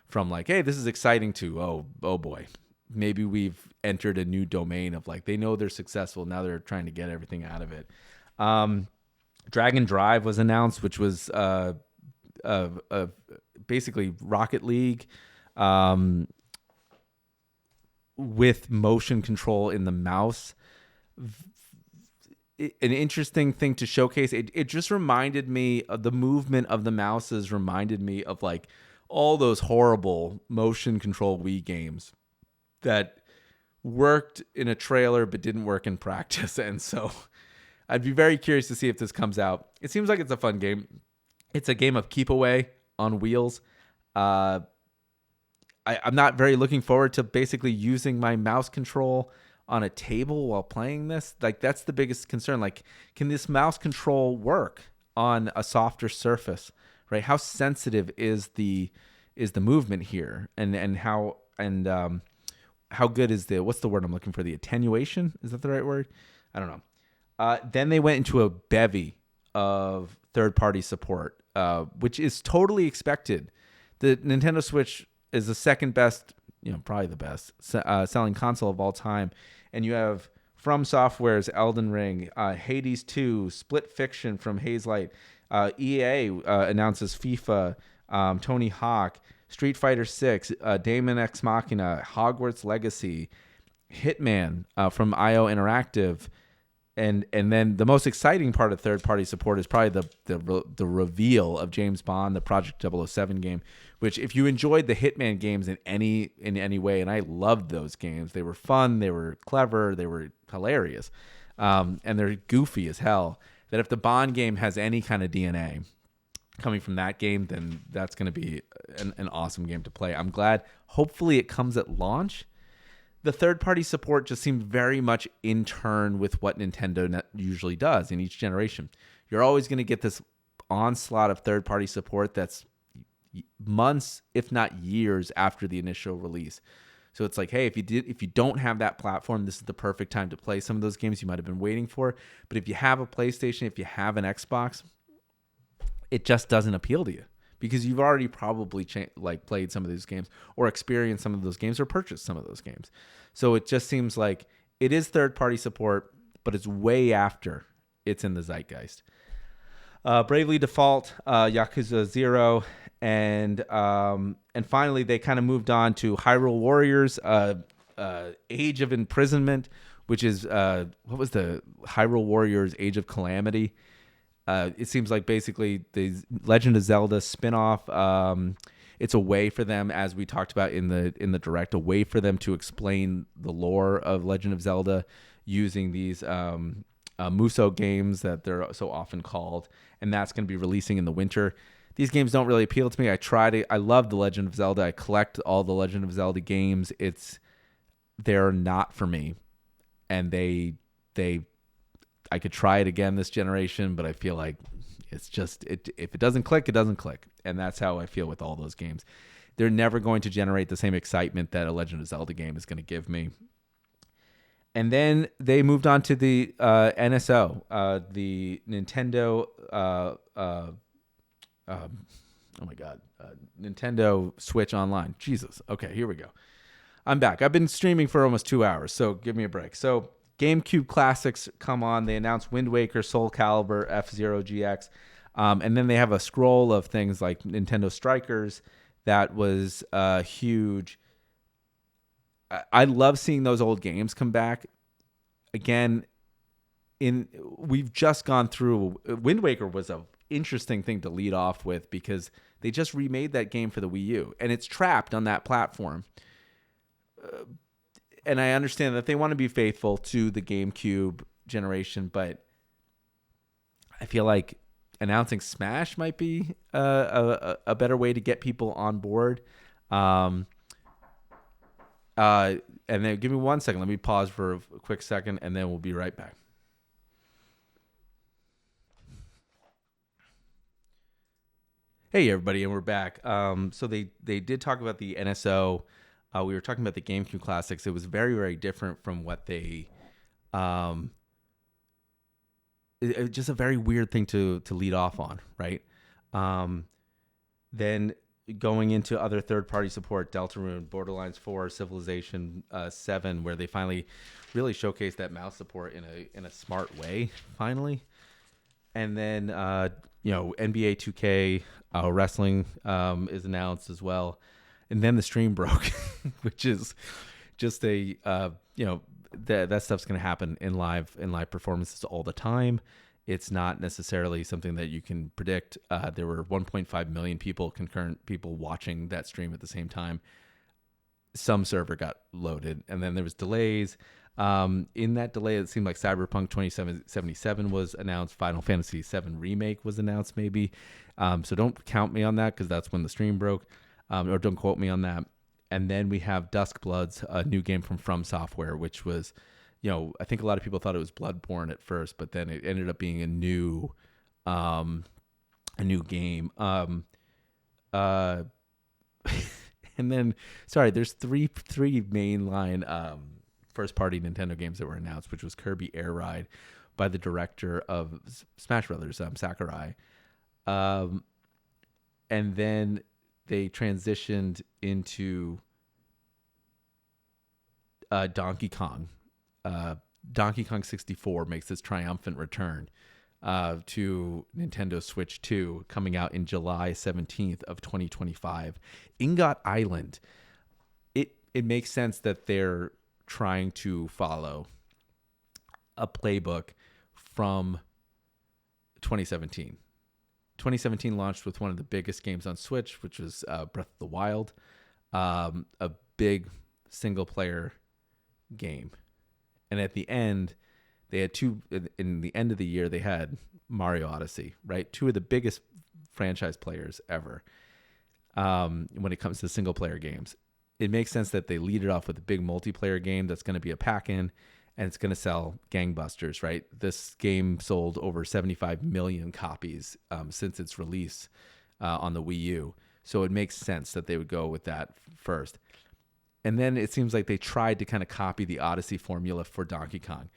from like, hey, this is exciting to oh boy, maybe we've entered a new domain of like they know they're successful, now they're trying to get everything out of it. Dragon Drive was announced, which was basically Rocket League with motion control in the mouse. An interesting thing to showcase. It just reminded me of the movement of the mouses, reminded me of like all those horrible motion control Wii games that worked in a trailer but didn't work in practice. And so I'd be very curious to see if this comes out. It seems like it's a fun game. It's a game of keep away on wheels. I'm not very looking forward to basically using my mouse control on a table while playing this. Like, that's the biggest concern. Like, can this mouse control work on a softer surface, right? How sensitive is the movement here, and how good is what's the word I'm looking for? The attenuation? Is that the right word? I don't know. Then they went into a bevy of third-party support, which is totally expected. The Nintendo Switch is the second best, probably the best selling console of all time. And you have From Software's Elden Ring, Hades 2, Split Fiction from Hazelight, EA announces FIFA, Tony Hawk, Street Fighter 6, Daemon X Machina, Hogwarts Legacy, Hitman from IO Interactive. And then the most exciting part of third-party support is probably the reveal of James Bond, the Project 007 game, which if you enjoyed the Hitman games in any way, and I loved those games, they were fun, they were clever, they were hilarious, and they're goofy as hell, that if the Bond game has any kind of DNA coming from that game, then that's going to be an awesome game to play. I'm glad. Hopefully it comes at launch. The third-party support just seemed very much in turn with what Nintendo usually does in each generation. You're always going to get this onslaught of third-party support that's months, if not years, after the initial release. So it's like, hey, if you don't have that platform, this is the perfect time to play some of those games you might have been waiting for. But if you have a PlayStation, if you have an Xbox, it just doesn't appeal to you, because you've already probably played some of these games or experienced some of those games or purchased some of those games. So it just seems like it is third-party support, but it's way after it's in the zeitgeist. Bravely Default, Yakuza 0, and finally they kind of moved on to Hyrule Warriors, Age of Imprisonment, which is what was the Hyrule Warriors Age of Calamity? It seems like basically the Legend of Zelda spinoff. It's a way for them, as we talked about in the direct, a way for them to explain the lore of Legend of Zelda using these Muso games that they're so often called, and that's going to be releasing in the winter. These games don't really appeal to me. I love the Legend of Zelda. I collect all the Legend of Zelda games. They're not for me, and I could try it again this generation, but I feel like it's just if it doesn't click, it doesn't click. And that's how I feel with all those games. They're never going to generate the same excitement that a Legend of Zelda game is going to give me. And then they moved on to the NSO, the Nintendo Nintendo Switch Online. Jesus. Okay, here we go. I'm back. I've been streaming for almost 2 hours, so give me a break. So GameCube classics come on. They announced Wind Waker, Soul Calibur, F-Zero GX. And then they have a scroll of things like Nintendo Strikers. That was huge. I love seeing those old games come back. Again, we've just gone through... Wind Waker was an interesting thing to lead off with because they just remade that game for the Wii U. And it's trapped on that platform. And I understand that they want to be faithful to the GameCube generation, but I feel like announcing Smash might be a better way to get people on board. And then give me 1 second. Let me pause for a quick second, and then we'll be right back. Hey, everybody, and we're back. So they did talk about the NSO. We were talking about the GameCube classics. It was very, very different from what they just a very weird thing to lead off on, right? Um, then going into other third-party support, Deltarune, Borderlands 4, Civilization 7, where they finally really showcased that mouse support in a smart way, finally. And then NBA 2K wrestling is announced as well, and then the stream broke, which is just a that stuff's going to happen in live performances all the time. It's not necessarily something that you can predict. There were 1.5 million concurrent people watching that stream at the same time. Some server got loaded, and then there was delays. In that delay, it seemed like Cyberpunk 2077 was announced. Final Fantasy VII Remake was announced, maybe. So don't count me on that because that's when the stream broke. Or don't quote me on that. And then we have Duskbloods, a new game from Software, which was, I think a lot of people thought it was Bloodborne at first, but then it ended up being a new game. And then, sorry, there's three mainline first party Nintendo games that were announced, which was Kirby Air Ride by the director of Smash Brothers, Sakurai. And then they transitioned into Donkey Kong. Donkey Kong 64 makes its triumphant return to Nintendo Switch 2, coming out in July 17th of 2025. Ingot Island. It makes sense that they're trying to follow a playbook from 2017. 2017 launched with one of the biggest games on Switch, which was Breath of the Wild, a big single-player game. And at the end, they had in the end of the year, they had Mario Odyssey, right? Two of the biggest franchise players ever when it comes to single-player games. It makes sense that they lead it off with a big multiplayer game that's going to be a pack-in, and it's going to sell gangbusters, right? This game sold over 75 million copies since its release on the Wii U. So it makes sense that they would go with that first. And then it seems like they tried to kind of copy the Odyssey formula for Donkey Kong.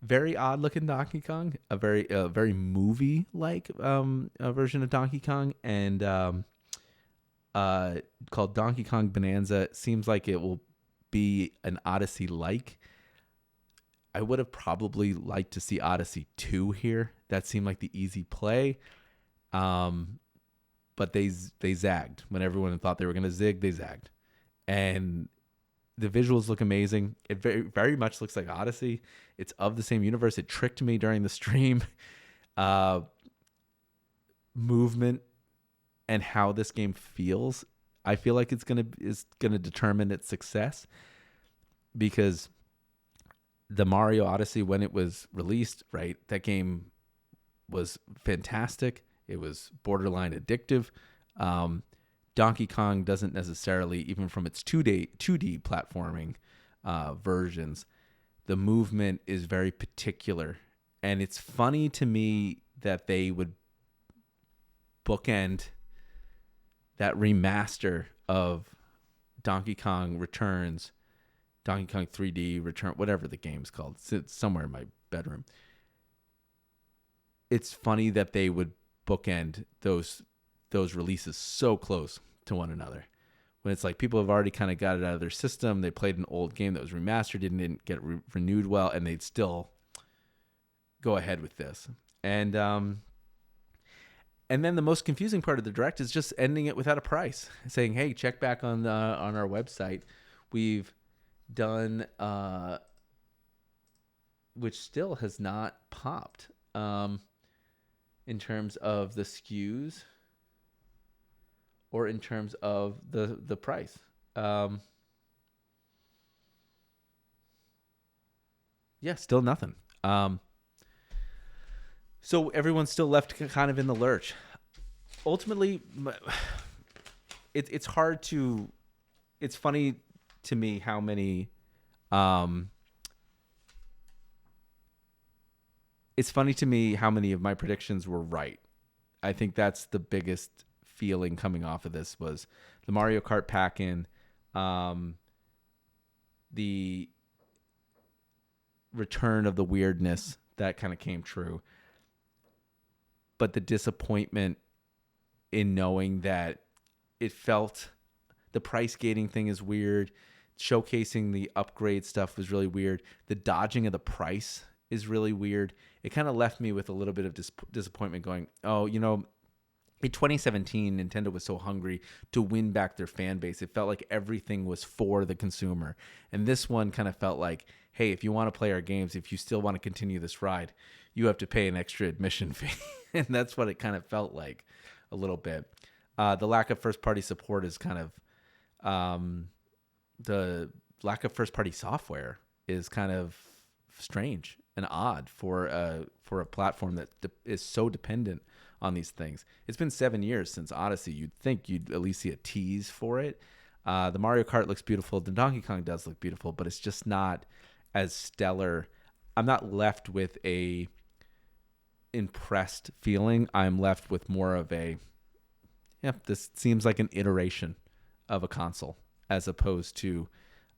Very odd-looking Donkey Kong, a very movie-like version of Donkey Kong, and called Donkey Kong Bonanza. It seems like it will be an Odyssey-like. I would have probably liked to see Odyssey 2 here. That seemed like the easy play. But they zagged. When everyone thought they were going to zig, they zagged. And the visuals look amazing. It very, very much looks like Odyssey. It's of the same universe. It tricked me during the stream. Movement and how this game feels, I feel like is gonna determine its success, because the Mario Odyssey, when it was released, right, that game was fantastic. It was borderline addictive. Donkey Kong doesn't necessarily, even from its 2D platforming versions, the movement is very particular. And it's funny to me that they would bookend that remaster of Donkey Kong Returns, Donkey Kong 3D Return, whatever the game's called. It's somewhere in my bedroom. It's funny that they would bookend those releases so close to one another, when it's like people have already kind of got it out of their system. They played an old game that was remastered, didn't get renewed well, and they'd still go ahead with this. And then the most confusing part of the direct is just ending it without a price, saying, "Hey, check back on our website. We've done," which still has not popped in terms of the SKUs or in terms of the price. Yeah, still nothing. So everyone's still left kind of in the lurch. Ultimately, it's hard to. It's funny to me how many. It's funny to me how many of my predictions were right. I think that's the biggest feeling coming off of this was the Mario Kart pack-in, the return of the weirdness that kind of came true. but the disappointment in knowing that it felt the price gating thing is weird. Showcasing the upgrade stuff was really weird. The dodging of the price is really weird. It kind of left me with a little bit of disappointment going, oh, you know, in 2017, Nintendo was so hungry to win back their fan base. It felt like everything was for the consumer. And this one kind of felt like, hey, if you want to play our games, if you still want to continue this ride, you have to pay an extra admission fee. And that's what it kind of felt like a little bit. The lack of first-party support is kind of the lack of first-party software is kind of strange and odd for a platform that is so dependent on these things. It's been 7 years since Odyssey. You'd think you'd at least see a tease for it. The Mario Kart looks beautiful. The Donkey Kong does look beautiful, but it's just not as stellar. I'm not left with a impressed feeling. I'm left with more of a, this seems like an iteration of a console as opposed to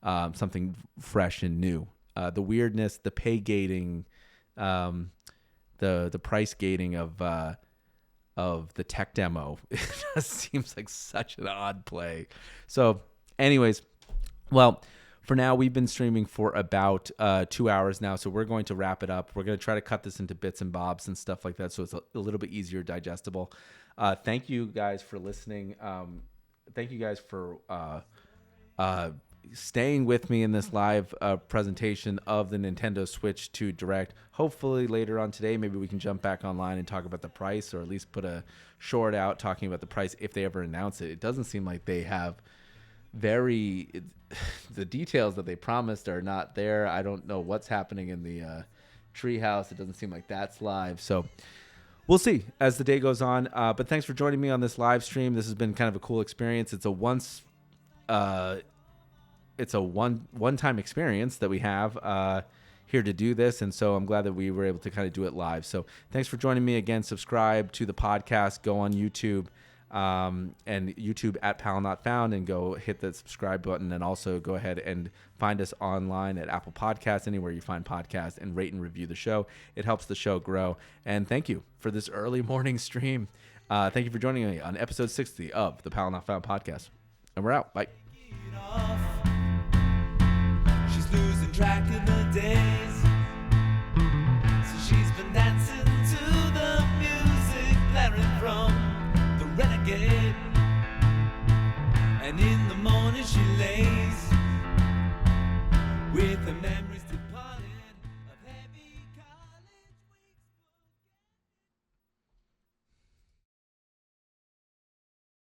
something fresh and new. The weirdness, the pay gating, the price gating of the tech demo, it just seems like such an odd play. So anyways, well, for now, we've been streaming for about 2 hours now, so we're going to wrap it up. We're going to try to cut this into bits and bobs and stuff like that, so it's a little bit easier digestible. Thank you guys for listening. Thank you guys for staying with me in this live presentation of the Nintendo Switch 2 Direct. Hopefully later on today, maybe we can jump back online and talk about the price, or at least put a short out talking about the price if they ever announce it. It doesn't seem like they have the details that they promised are not there. I don't know what's happening in the treehouse. It doesn't seem like that's live. So we'll see as the day goes on. But thanks for joining me on this live stream. This has been kind of a cool experience. It's a one-time experience that we have here to do this, and so I'm glad that we were able to kind of do it live. So thanks for joining me again. Subscribe to the podcast. Go on YouTube and YouTube at Powell Not Found, and go hit the subscribe button, and also go ahead and find us online at Apple Podcasts, anywhere you find podcasts, and rate and review the show. It helps the show grow. And thank you for this early morning stream. Thank you for joining me on episode 60 of the Powell Not Found podcast. And we're out. Bye. She's losing track of the days, so she's been dancing to the music blaring from the Renegade, and in the morning she lays with the memories